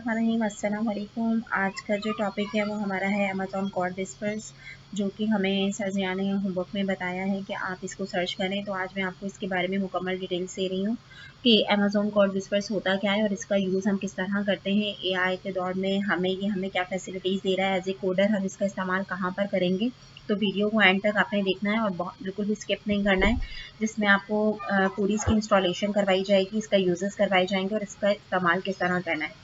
बिस्मिल्लाहिर्रहमानिर्रहीम, अस्सलाम वालेकुम। आज का जो टॉपिक है वो हमारा है अमेज़ॉन कोड विस्पर्स, जो कि हमें सर जिया ने होमवर्क में बताया है कि आप इसको सर्च करें। तो आज मैं आपको इसके बारे में मुकम्मल डिटेल्स दे रही हूँ कि अमेज़ॉन कोड विस्पर्स होता क्या है और इसका यूज़ हम किस तरह करते हैं। एआई के दौर में हमें क्या फैसिलिटीज़ दे रहा है, एज ए कोडर हम इसका इस्तेमाल कहाँ पर करेंगे। तो वीडियो को एंड तक आपने देखना है और बिल्कुल भी स्किप नहीं करना है, जिसमें आपको पूरी इसकी इंस्टॉलेशन करवाई जाएगी, इसका यूजेस करवाए जाएंगे और इसका इस्तेमाल किस तरह करना है।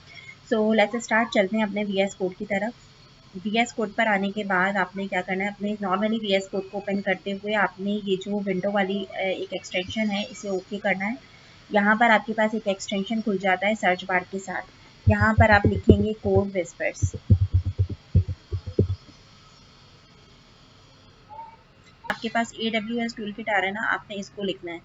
So let's start. चलते हैं अपने वीएस कोड की तरफ। वीएस कोड पर आने के बाद आपने क्या करना है, अपने नॉर्मली वीएस कोड को ओपन करते हुए आपने ये जो विंडो वाली एक एक्सटेंशन है इसे ओके करना है। यहाँ पर आपके पास एक एक्सटेंशन खुल जाता है सर्च बार के साथ। यहाँ पर आप लिखेंगे कोड विस्पर्स। आपके पास AWS टूल किट आ रहा है ना, आपने इसको लिखना है,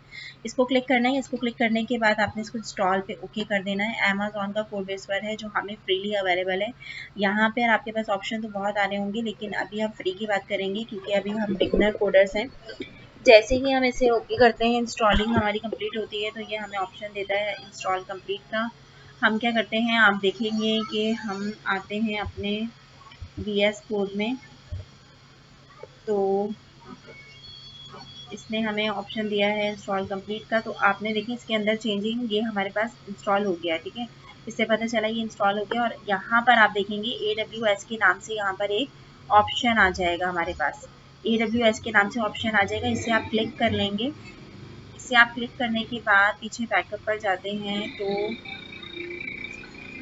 इसको क्लिक करना है। इसको क्लिक करने के बाद आपने इसको इंस्टॉल पे ओके कर देना है। अमेज़ॉन का कोड बेसवर है जो हमें फ्रीली अवेलेबल है। यहाँ पर आपके पास ऑप्शन तो बहुत आ रहे होंगे, लेकिन अभी हम फ्री की बात करेंगे क्योंकि अभी हम बिगनर कोडर्स हैं। जैसे ही हम इसे ओके करते हैं, इंस्टॉलिंग हमारी कंप्लीट होती है, तो ये हमें ऑप्शन देता है इंस्टॉल कंप्लीट का। हम क्या करते हैं, आप देखेंगे कि हम आते हैं अपने VS कोड में। तो इसने हमें ऑप्शन दिया है इंस्टॉल कंप्लीट का। तो आपने देखिए इसके अंदर चेंजिंग ये हमारे पास इंस्टॉल हो गया, ठीक है। इससे पता चला ये इंस्टॉल हो गया। और यहाँ पर आप देखेंगे AWS के नाम से यहाँ पर एक ऑप्शन आ जाएगा हमारे पास। AWS के नाम से ऑप्शन आ जाएगा, इसे आप क्लिक कर लेंगे। इसे आप क्लिक करने के बाद पीछे बैकअप पर जाते हैं तो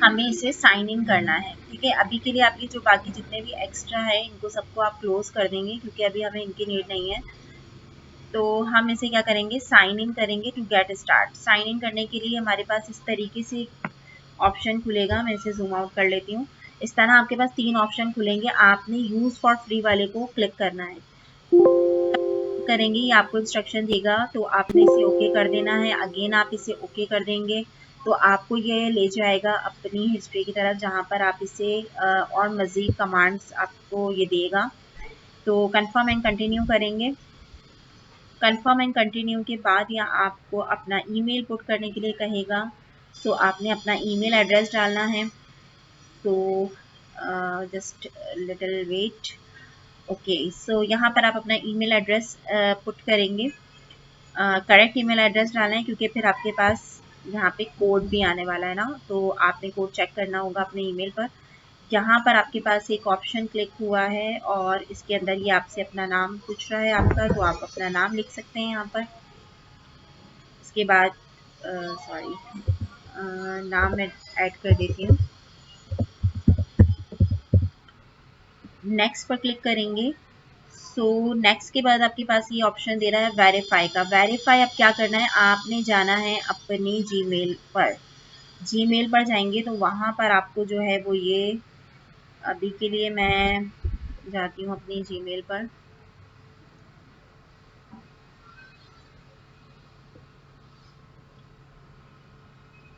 हमें इसे साइन इन करना है, ठीक है। अभी के लिए आपके जो बाकी जितने भी एक्स्ट्रा है इनको सबको आप क्लोज कर देंगे क्योंकि अभी हमें इनकी नीड नहीं है। तो हम इसे क्या करेंगे, साइन इन करेंगे to get start. Sign in करने के लिए हमारे पास इस तरीके से ऑप्शन खुलेगा। मैं इसे जूम आउट कर लेती हूँ। इस तरह आपके पास 3 ऑप्शन खुलेंगे। आपने यूज फॉर फ्री वाले को क्लिक करना है। करेंगे ये आपको इंस्ट्रक्शन देगा, तो आपने इसे ओके कर देना है। अगेन आप इसे ओके कर देंगे तो आपको ये ले जाएगा अपनी हिस्ट्री की तरफ, जहाँ पर आप इसे और मज़ीद कमांड्स आपको ये देगा। तो कंफर्म एंड कंटिन्यू करेंगे। कंफर्म एंड कंटिन्यू के बाद या आपको अपना ईमेल पुट करने के लिए कहेगा। तो आपने अपना ईमेल एड्रेस डालना है। तो जस्ट लिटिल वेट। ओके, सो यहाँ पर आप अपना ईमेल एड्रेस पुट करेंगे। करेक्ट ईमेल एड्रेस डालना है क्योंकि फिर आपके पास यहाँ पे कोड भी आने वाला है ना, तो आपने कोड चेक करना होगा अपने ईमेल पर। यहाँ पर आपके पास एक ऑप्शन क्लिक हुआ है और इसके अंदर ये आपसे अपना नाम पूछ रहा है आपका, तो आप अपना नाम लिख सकते हैं यहाँ पर। इसके बाद नाम मैं ऐड कर देती हूँ। नेक्स्ट पर क्लिक करेंगे। सो नेक्स्ट के बाद आपके पास ये ऑप्शन दे रहा है वेरीफाई का। वेरीफाई अब क्या करना है, आपने जाना है अपनी जीमेल पर। जीमेल पर जाएंगे तो वहाँ पर आपको जो है वो ये, अभी के लिए मैं जाती हूँ अपनी जीमेल पर।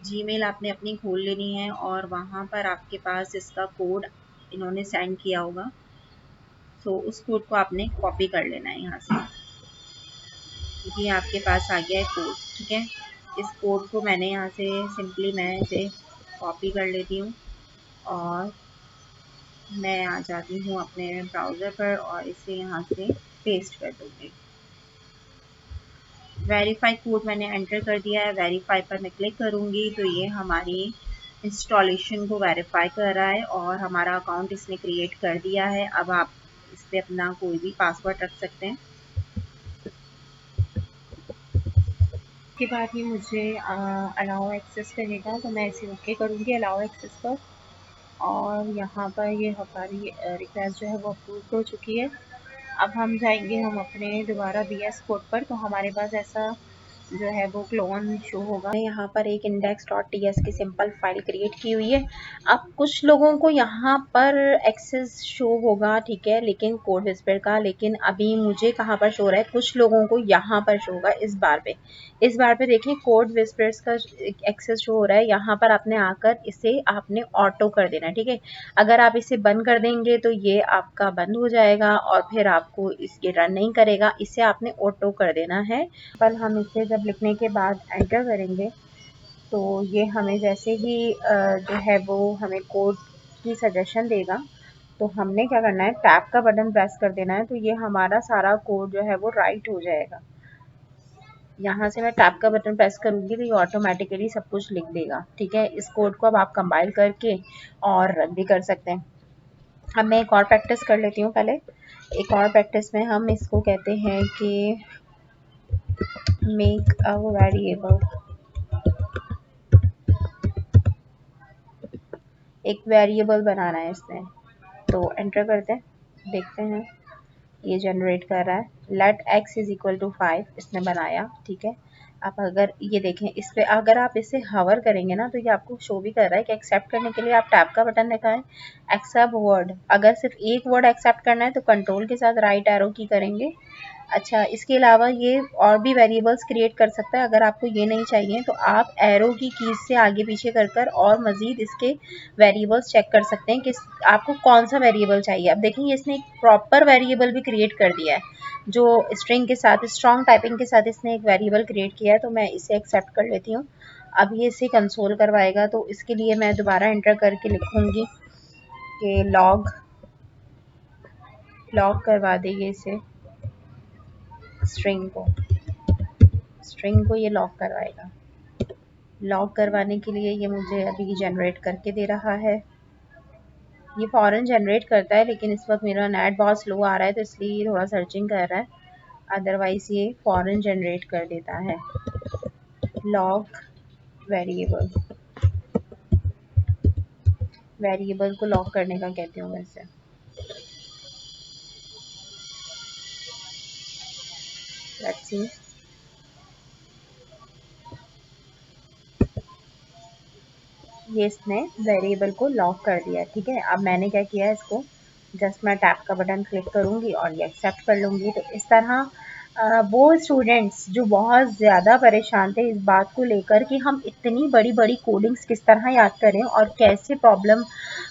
जीमेल आपने अपनी खोल लेनी है और वहाँ पर आपके पास इसका कोड इन्होंने सेंड किया होगा। तो उस कोड को आपने कॉपी कर लेना है यहाँ से। ये आपके पास आ गया है कोड, ठीक है। इस कोड को मैंने यहाँ से सिंपली मैं इसे कॉपी कर लेती हूँ और मैं आ जाती हूँ अपने ब्राउज़र पर और इसे यहाँ से पेस्ट कर दूँगी। वेरीफाई कोड मैंने एंटर कर दिया है। वेरीफाई पर मैं क्लिक करूँगी तो ये हमारी इंस्टॉलेशन को वेरीफाई कर रहा है और हमारा अकाउंट इसने क्रिएट कर दिया है। अब आप इस पर अपना कोई भी पासवर्ड रख सकते हैं। उसके बाद ये मुझे अलाउ एक्सेस करेगा, तो मैं इसे ओके करूँगी अलाउ एक्सेस पर। और यहाँ पर ये हमारी रिक्वेस्ट जो है वो अप्रूव हो चुकी है। अब हम जाएंगे हम अपने दोबारा VS कोड पर, तो हमारे पास ऐसा जो है वो क्लोन शो होगा। यहाँ पर एक index.ts की सिंपल फाइल क्रिएट की हुई है। अब कुछ लोगों को यहाँ पर एक्सेस शो होगा, ठीक है, लेकिन कोड विस्पर का। लेकिन अभी मुझे कहाँ पर शो रहा है, कुछ लोगों को यहाँ पर शो होगा इस बार पे देखिए कोड विस्पर्स का एक्सेस शो हो रहा है। यहाँ पर आपने आकर इसे आपने ऑटो कर देना, ठीक है। अगर आप इसे बंद कर देंगे तो ये आपका बंद हो जाएगा और फिर आपको इसके रन नहीं करेगा। इसे आपने ऑटो कर देना है। पर हम इसे जब लिखने के बाद एंटर करेंगे तो ये हमें जैसे ही जो है वो हमें कोड की सजेशन देगा, तो हमने क्या करना है, टैब का बटन प्रेस कर देना है, तो ये हमारा सारा कोड जो है वो राइट हो जाएगा। यहाँ से मैं टैब का बटन प्रेस करूँगी तो ये ऑटोमेटिकली सब कुछ लिख देगा। ठीक है, इस कोड को अब आप कंपाइल करके और रन भी कर सकते हैं। अब मैं एक और प्रैक्टिस कर लेती हूँ पहले। एक और प्रैक्टिस में हम इसको कहते हैं कि मेक अ वेरिएबल। एक वेरिएबल बनाना है इसमें, तो एंटर करते हैं, देखते हैं ये जनरेट कर रहा है। Let x is equal to 5 इसने बनाया। ठीक है, आप अगर ये देखें इस पे अगर आप इसे हवर करेंगे ना, तो ये आपको शो भी कर रहा है कि एक्सेप्ट करने के लिए आप टैब का बटन दिखाएं, एक्सेप्ट वर्ड। अगर सिर्फ एक वर्ड एक्सेप्ट करना है तो कंट्रोल के साथ राइट एरो की करेंगे। अच्छा, इसके अलावा ये और भी वेरिएबल्स क्रिएट कर सकता है। अगर आपको ये नहीं चाहिए तो आप एरो की कीज से आगे पीछे कर कर और मजीद इसके वेरिएबल्स चेक कर सकते हैं कि आपको कौन सा वेरिएबल चाहिए। अब देखेंगे इसने एक प्रॉपर वेरिएबल भी क्रिएट कर दिया है, जो स्ट्रिंग के साथ स्ट्रॉन्ग टाइपिंग के साथ इसने एक वेरिएबल क्रिएट किया है। तो मैं इसे एक्सेप्ट कर लेती हूँ। अब ये इसे कंसोल करवाएगा, तो इसके लिए मैं दोबारा एंटर करके लिखूंगी कि लॉग करवा देगी इसे, स्ट्रिंग को ये लॉक करवाएगा। लॉक करवाने के लिए ये मुझे अभी जनरेट करके दे रहा है। ये फॉरन जनरेट करता है, लेकिन इस वक्त मेरा नेट बहुत स्लो आ रहा है तो इसलिए थोड़ा सर्चिंग कर रहा है, अदरवाइज ये फॉरन जनरेट कर देता है। लॉक वेरिएबल को लॉक करने का कहती हूँ वैसे। लेट्स सी, ये इसने वेरिएबल को लॉक कर दिया। ठीक है, अब मैंने क्या किया, इसको जस्ट मैं टैब का बटन क्लिक करूंगी और ये एक्सेप्ट कर लूंगी। तो इस तरह वो स्टूडेंट्स जो बहुत ज़्यादा परेशान थे इस बात को लेकर कि हम इतनी बड़ी बड़ी कोडिंग्स किस तरह याद करें और कैसे प्रॉब्लम,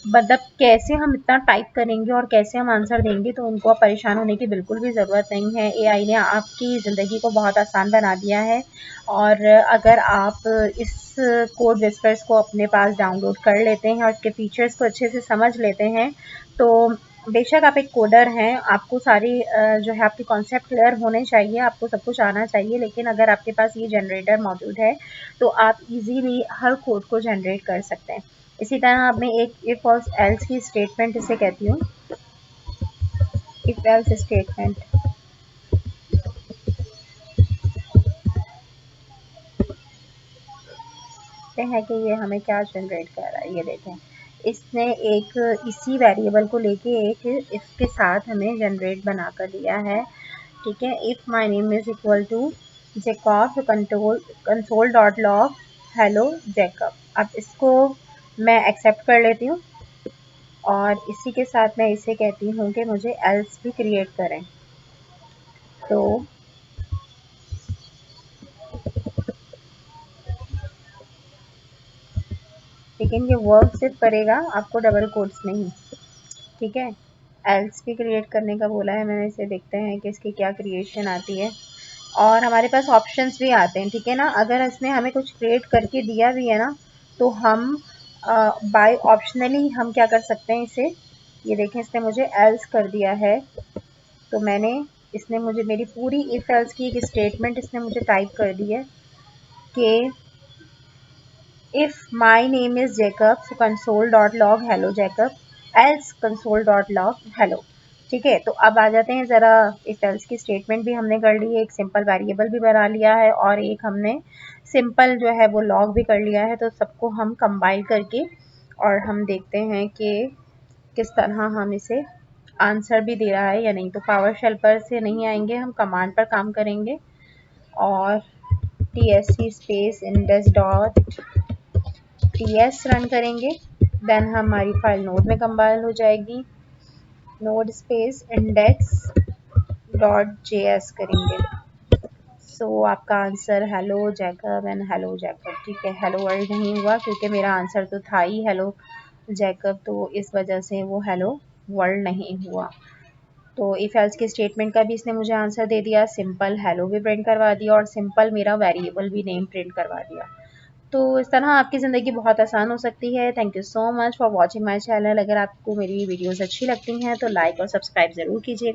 मतलब कैसे हम इतना टाइप करेंगे और कैसे हम आंसर देंगे, तो उनको अब परेशान होने की बिल्कुल भी ज़रूरत नहीं है। एआई ने आपकी ज़िंदगी को बहुत आसान बना दिया है। और अगर आप इस कोड विस्पर्स को अपने पास डाउनलोड कर लेते हैं और इसके फीचर्स को अच्छे से समझ लेते हैं, तो बेशक आप एक कोडर हैं, आपको सारी जो है आपके कॉन्सेप्ट क्लियर होने चाहिए, आपको सब कुछ आना चाहिए, लेकिन अगर आपके पास ये जनरेटर मौजूद है तो आप इजीली हर कोड को जनरेट कर सकते हैं। इसी तरह अब मैं एक इफ और एल्स की स्टेटमेंट इसे कहती हूँ, इफ एल्स स्टेटमेंट। है कि ये हमें क्या जनरेट कर रहा है, ये देखें इसने एक इसी वेरिएबल को लेके एक इसके साथ हमें जनरेट बना कर दिया है। ठीक है, if my name is equal to Jacob console dot log hello Jacob. अब इसको मैं एक्सेप्ट कर लेती हूँ और इसी के साथ मैं इसे कहती हूँ कि मुझे एल्स भी क्रिएट करें। तो लेकिन ये वर्क सिर्फ करेगा, आपको डबल कोट्स नहीं। ठीक है, एल्स भी क्रिएट करने का बोला है मैंने, इसे देखते हैं कि इसकी क्या क्रिएशन आती है। और हमारे पास ऑप्शंस भी आते हैं। ठीक है ना, अगर इसने हमें कुछ क्रिएट करके दिया भी है ना, तो हम बाय ऑप्शनली हम क्या कर सकते हैं इसे, ये देखें इसने मुझे एल्स कर दिया है। तो मैंने इसने मुझे मेरी पूरी इफ एल्स की एक स्टेटमेंट इसने मुझे टाइप कर दी है कि if my name is Jacob, so console.log hello Jacob, else console.log hello। ठीक है, तो अब आ जाते हैं ज़रा, इफ एल्स की स्टेटमेंट भी हमने कर ली है, एक सिंपल वेरिएबल भी बना लिया है और एक हमने सिंपल जो है वो लॉग भी कर लिया है। तो सबको हम कंबाइन करके और हम देखते हैं कि किस तरह हम इसे आंसर भी दे रहा है या नहीं। तो पावर शेल पर से नहीं आएंगे, हम कमांड पर काम करेंगे और tsc space index dot ts run करेंगे, देन हमारी फाइल नोड में कंपाइल हो जाएगी। Node space index dot JS करेंगे। सो आपका answer hello Jacob and hello Jacob. ठीक है, हेलो वर्ल्ड नहीं हुआ क्योंकि मेरा आंसर तो था ही हेलो जैकब, तो इस वजह से वो हेलो वर्ल्ड नहीं हुआ। तो इफ एल्स के स्टेटमेंट का भी इसने मुझे आंसर दे दिया, सिंपल हेलो भी प्रिंट करवा दिया और सिंपल मेरा वेरिएबल भी नेम प्रिंट करवा दिया। तो इस तरह आपकी ज़िंदगी बहुत आसान हो सकती है। Thank you so much for watching my channel. अगर आपको मेरी वीडियोज़ अच्छी लगती हैं तो लाइक और सब्सक्राइब ज़रूर कीजिए।